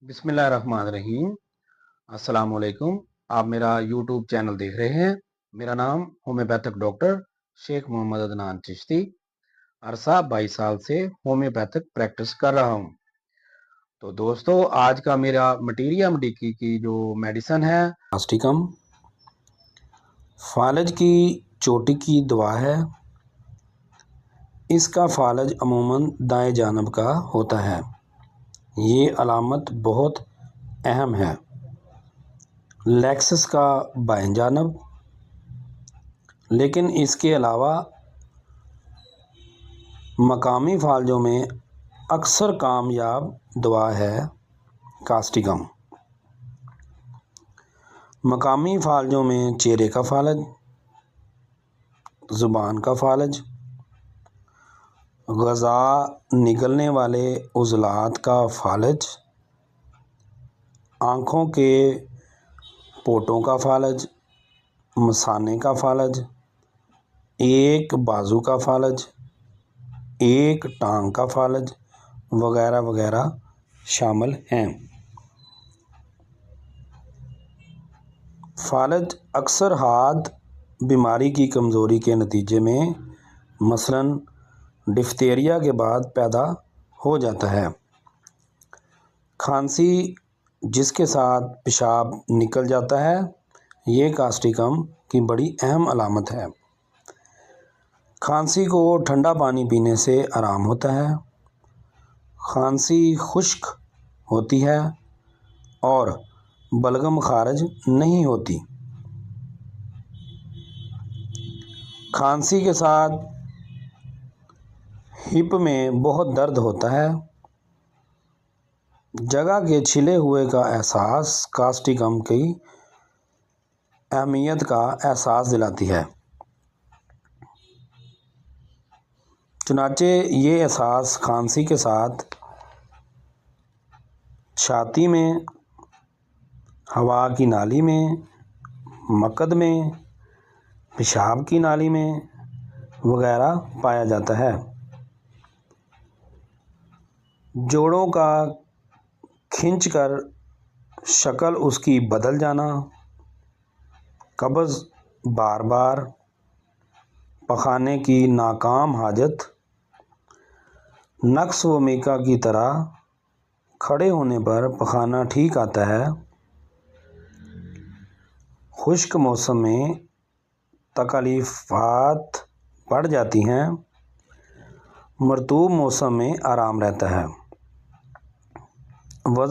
बिस्मिल्लाहिर्रहमानिर्रहीम। अस्सलाम वालेकुम। आप मेरा यूट्यूब चैनल देख रहे हैं। मेरा नाम होम्योपैथिक डॉक्टर शेख मोहम्मद अदनान चिश्ती। अरसा 22 साल से होम्योपैथिक प्रैक्टिस कर रहा हूँ। तो दोस्तों, आज का मेरा मटीरियम डिकी की जो मेडिसन है कास्टिकम, फालज की चोटी की दवा है। इसका फालज अमूमन दाएं जानब का होता है। ये अलामत बहुत अहम है। लेक्सस का बाएं जानब, लेकिन इसके अलावा मकामी फालजों में अक्सर कामयाब दवा है कास्टिकम। मकामी फालजों में चेहरे का फालज, ज़ुबान का फालज, ग़ज़ा निकलने वाले उज़लात का फालज, आँखों के पोटों का फालज, मसाने का फालज, एक बाजू का फालज, एक टांग का फालज वगैरह वगैरह शामिल हैं। फालज अक्सर हाथ बीमारी की कमज़ोरी के नतीजे में मसलन डिफ्थीरिया के बाद पैदा हो जाता है। खांसी जिसके साथ पेशाब निकल जाता है, ये कास्टिकम की बड़ी अहम अलामत है। खांसी को ठंडा पानी पीने से आराम होता है। खांसी खुश्क होती है और बलगम खारिज नहीं होती। खांसी के साथ हिप में बहुत दर्द होता है। जगह के छिले हुए का एहसास कास्टिकम की अहमियत का एहसास दिलाती है। चुनाचे ये एहसास खांसी के साथ छाती में, हवा की नाली में, मकद में, पेशाब की नाली में वगैरह पाया जाता है। जोड़ों का खींचकर शक्ल उसकी बदल जाना, कब्ज़ बार बार, पखाने की नाकाम हाजत, नक्स व मीका की तरह खड़े होने पर पखाना ठीक आता है। खुश्क मौसम में तकलीफ़ात बढ़ जाती हैं। मरतूब मौसम में आराम रहता है। वज़ा